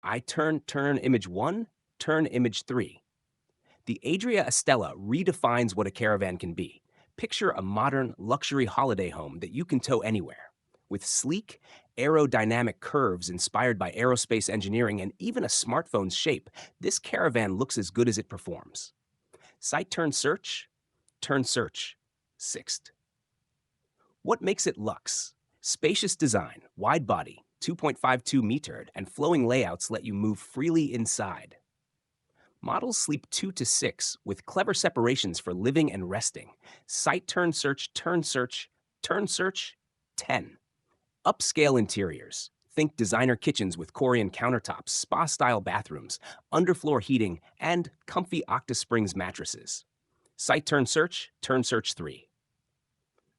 I turn image 1, turn image 3. The Adria Estella redefines what a caravan can be. Picture a modern, luxury holiday home that you can tow anywhere. With sleek, aerodynamic curves inspired by aerospace engineering and even a smartphone's shape, this caravan looks as good as it performs. Site turn search, sixth. What makes it luxe? Spacious design, wide body, 2.52 metered, and flowing layouts let you move freely inside. Models sleep 2 to 6 with clever separations for living and resting. Site turn search, 10. Upscale interiors. Think designer kitchens with Korean countertops, spa-style bathrooms, underfloor heating, and comfy Octa mattresses. Site turn search 3.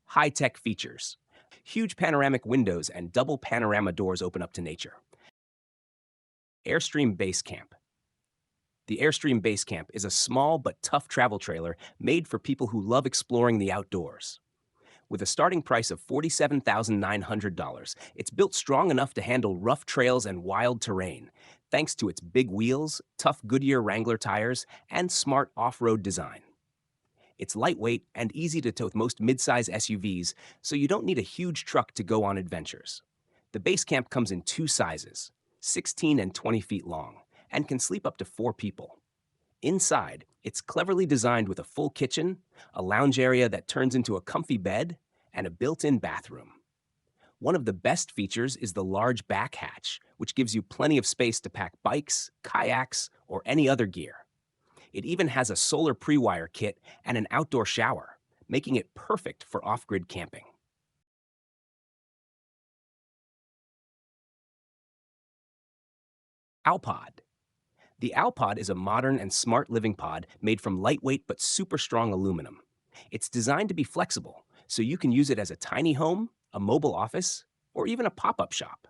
High-tech features. Huge panoramic windows and double panorama doors open up to nature. Airstream Base Camp. The Airstream Base Camp is a small but tough travel trailer made for people who love exploring the outdoors. With a starting price of $47,900, it's built strong enough to handle rough trails and wild terrain, thanks to its big wheels, tough Goodyear Wrangler tires, and smart off-road design. It's lightweight and easy to tow with most midsize SUVs, so you don't need a huge truck to go on adventures. The Base Camp comes in 2 sizes, 16 and 20 feet long, and can sleep up to 4 people. Inside, it's cleverly designed with a full kitchen, a lounge area that turns into a comfy bed, and a built-in bathroom. One of the best features is the large back hatch, which gives you plenty of space to pack bikes, kayaks, or any other gear. It even has a solar pre-wire kit and an outdoor shower, making it perfect for off-grid camping. Alpod. The Alpod is a modern and smart living pod made from lightweight but super strong aluminum. It's designed to be flexible, so you can use it as a tiny home, a mobile office, or even a pop-up shop.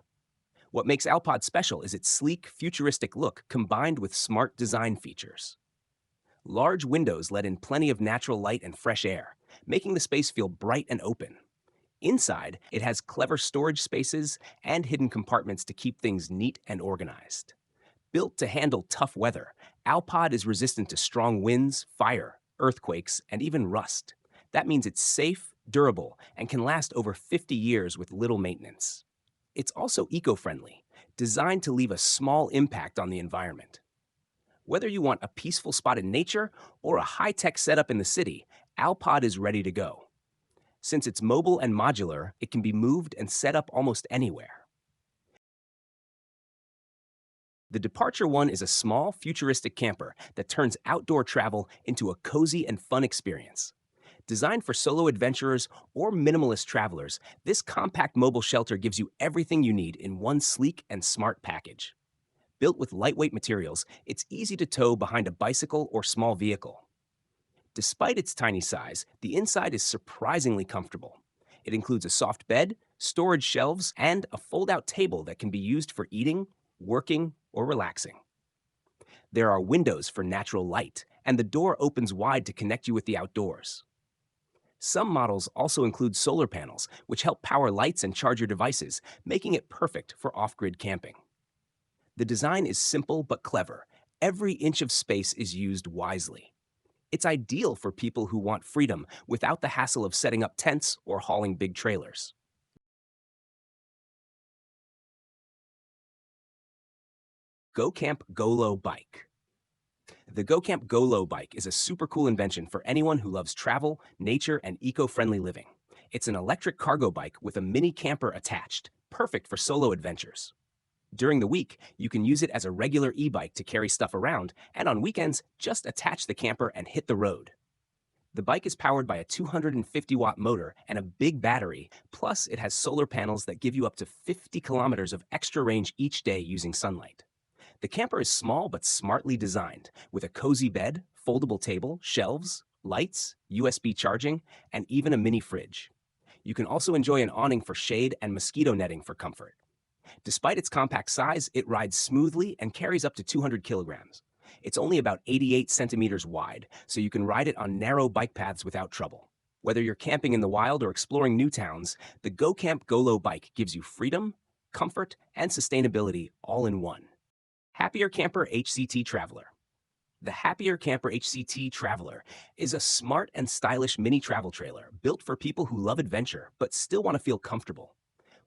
What makes Alpod special is its sleek, futuristic look combined with smart design features. Large windows let in plenty of natural light and fresh air, making the space feel bright and open. Inside, it has clever storage spaces and hidden compartments to keep things neat and organized. Built to handle tough weather, Alpod is resistant to strong winds, fire, earthquakes, and even rust. That means it's safe, durable, and can last over 50 years with little maintenance. It's also eco-friendly, designed to leave a small impact on the environment. Whether you want a peaceful spot in nature or a high-tech setup in the city, Alpod is ready to go. Since it's mobile and modular, it can be moved and set up almost anywhere. The Departure One is a small, futuristic camper that turns outdoor travel into a cozy and fun experience. Designed for solo adventurers or minimalist travelers, this compact mobile shelter gives you everything you need in one sleek and smart package. Built with lightweight materials, it's easy to tow behind a bicycle or small vehicle. Despite its tiny size, the inside is surprisingly comfortable. It includes a soft bed, storage shelves, and a fold-out table that can be used for eating, working, or relaxing. There are windows for natural light, and the door opens wide to connect you with the outdoors. Some models also include solar panels, which help power lights and charge your devices, making it perfect for off-grid camping. The design is simple but clever. Every inch of space is used wisely. It's ideal for people who want freedom without the hassle of setting up tents or hauling big trailers. GoCamp GoLo Bike. The GoCamp GoLo bike is a super cool invention for anyone who loves travel, nature, and eco-friendly living. It's an electric cargo bike with a mini camper attached, perfect for solo adventures. During the week, you can use it as a regular e-bike to carry stuff around, and on weekends, just attach the camper and hit the road. The bike is powered by a 250-watt motor and a big battery, plus it has solar panels that give you up to 50 kilometers of extra range each day using sunlight. The camper is small but smartly designed, with a cozy bed, foldable table, shelves, lights, USB charging, and even a mini fridge. You can also enjoy an awning for shade and mosquito netting for comfort. Despite its compact size, it rides smoothly and carries up to 200 kilograms. It's only about 88 centimeters wide, so you can ride it on narrow bike paths without trouble. Whether you're camping in the wild or exploring new towns, the GoCamp GoLo bike gives you freedom, comfort, and sustainability all in one. Happier Camper HCT Traveler. The Happier Camper HCT Traveler is a smart and stylish mini travel trailer built for people who love adventure but still want to feel comfortable.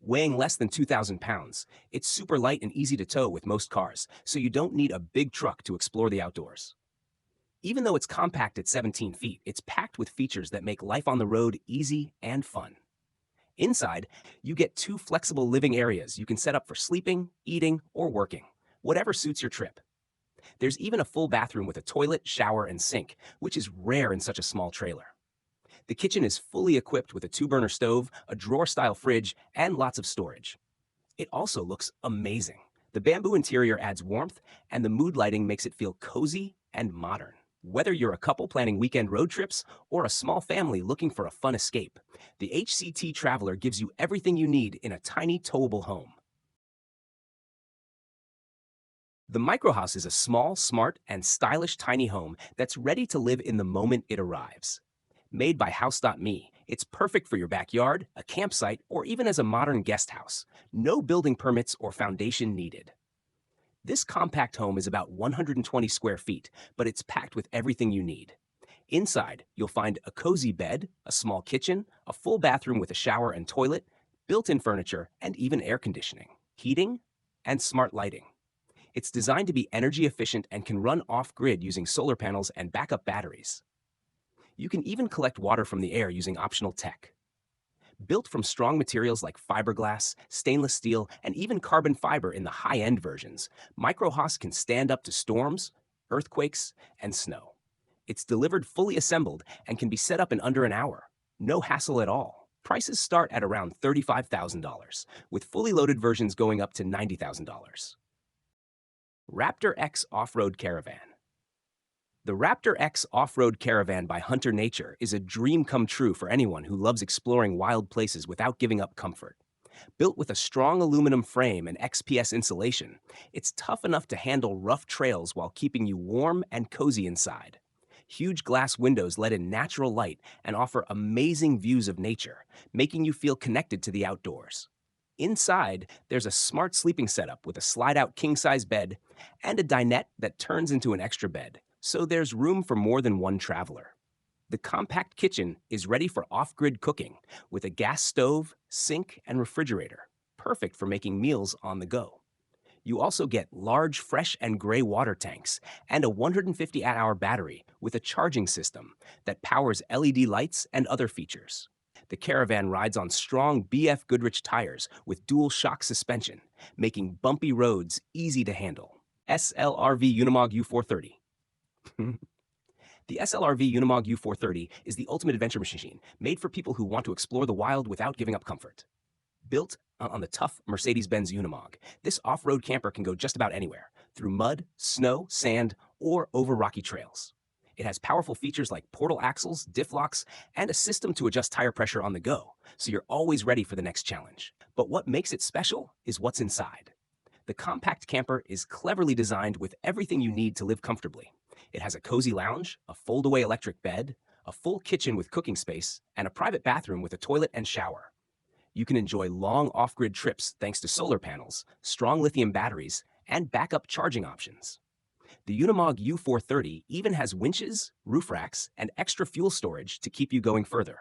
Weighing less than 2,000 pounds, it's super light and easy to tow with most cars, so you don't need a big truck to explore the outdoors. Even though it's compact at 17 feet, it's packed with features that make life on the road easy and fun. Inside, you get two flexible living areas you can set up for sleeping, eating, or working, whatever suits your trip. There's even a full bathroom with a toilet, shower, and sink, which is rare in such a small trailer. The kitchen is fully equipped with a two-burner stove, a drawer-style fridge, and lots of storage. It also looks amazing. The bamboo interior adds warmth, and the mood lighting makes it feel cozy and modern. Whether you're a couple planning weekend road trips or a small family looking for a fun escape, the HCT Traveler gives you everything you need in a tiny towable home. The microhouse is a small, smart, and stylish tiny home that's ready to live in the moment it arrives. Made by House.me, it's perfect for your backyard, a campsite, or even as a modern guest house. No building permits or foundation needed. This compact home is about 120 square feet, but it's packed with everything you need. Inside, you'll find a cozy bed, a small kitchen, a full bathroom with a shower and toilet, built-in furniture, and even air conditioning, heating, and smart lighting. It's designed to be energy efficient and can run off-grid using solar panels and backup batteries. You can even collect water from the air using optional tech. Built from strong materials like fiberglass, stainless steel, and even carbon fiber in the high-end versions, Microhouse can stand up to storms, earthquakes, and snow. It's delivered fully assembled and can be set up in under an hour. No hassle at all. Prices start at around $35,000, with fully loaded versions going up to $90,000. Raptor X Off-Road Caravan. The Raptor X Off-Road Caravan by Hunter Nature is a dream come true for anyone who loves exploring wild places without giving up comfort. Built with a strong aluminum frame and XPS insulation, it's tough enough to handle rough trails while keeping you warm and cozy inside. Huge glass windows let in natural light and offer amazing views of nature, making you feel connected to the outdoors. Inside, there's a smart sleeping setup with a slide-out king-size bed and a dinette that turns into an extra bed, so there's room for more than one traveler. The compact kitchen is ready for off-grid cooking with a gas stove, sink, and refrigerator, perfect for making meals on the go. You also get large fresh and gray water tanks and a 150 amp-hour battery with a charging system that powers LED lights and other features. The Caravan rides on strong BF Goodrich tires with dual shock suspension, making bumpy roads easy to handle. SLRV Unimog U430. The SLRV Unimog U430 is the ultimate adventure machine, made for people who want to explore the wild without giving up comfort. Built on the tough Mercedes-Benz Unimog, this off-road camper can go just about anywhere, through mud, snow, sand, or over rocky trails. It has powerful features like portal axles, diff locks, and a system to adjust tire pressure on the go, so you're always ready for the next challenge. But what makes it special is what's inside. The compact camper is cleverly designed with everything you need to live comfortably. It has a cozy lounge, a fold-away electric bed, a full kitchen with cooking space, and a private bathroom with a toilet and shower. You can enjoy long off-grid trips thanks to solar panels, strong lithium batteries, and backup charging options. The Unimog U430 even has winches, roof racks, and extra fuel storage to keep you going further.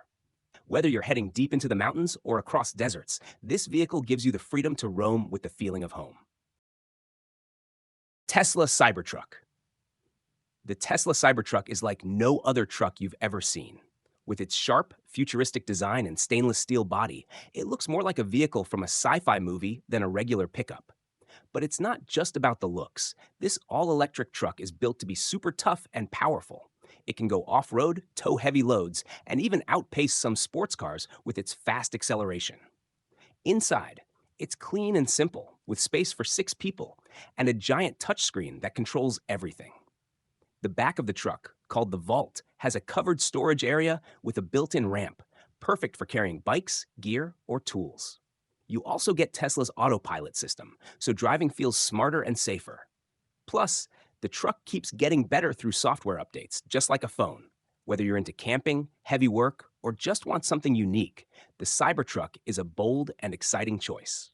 Whether you're heading deep into the mountains or across deserts, this vehicle gives you the freedom to roam with the feeling of home. Tesla Cybertruck. The Tesla Cybertruck is like no other truck you've ever seen. With its sharp, futuristic design and stainless steel body, it looks more like a vehicle from a sci-fi movie than a regular pickup. But it's not just about the looks. This all-electric truck is built to be super tough and powerful. It can go off-road, tow heavy loads, and even outpace some sports cars with its fast acceleration. Inside, it's clean and simple, with space for 6 people, and a giant touchscreen that controls everything. The back of the truck, called the Vault, has a covered storage area with a built-in ramp, perfect for carrying bikes, gear, or tools. You also get Tesla's autopilot system, so driving feels smarter and safer. Plus, the truck keeps getting better through software updates, just like a phone. Whether you're into camping, heavy work, or just want something unique, the Cybertruck is a bold and exciting choice.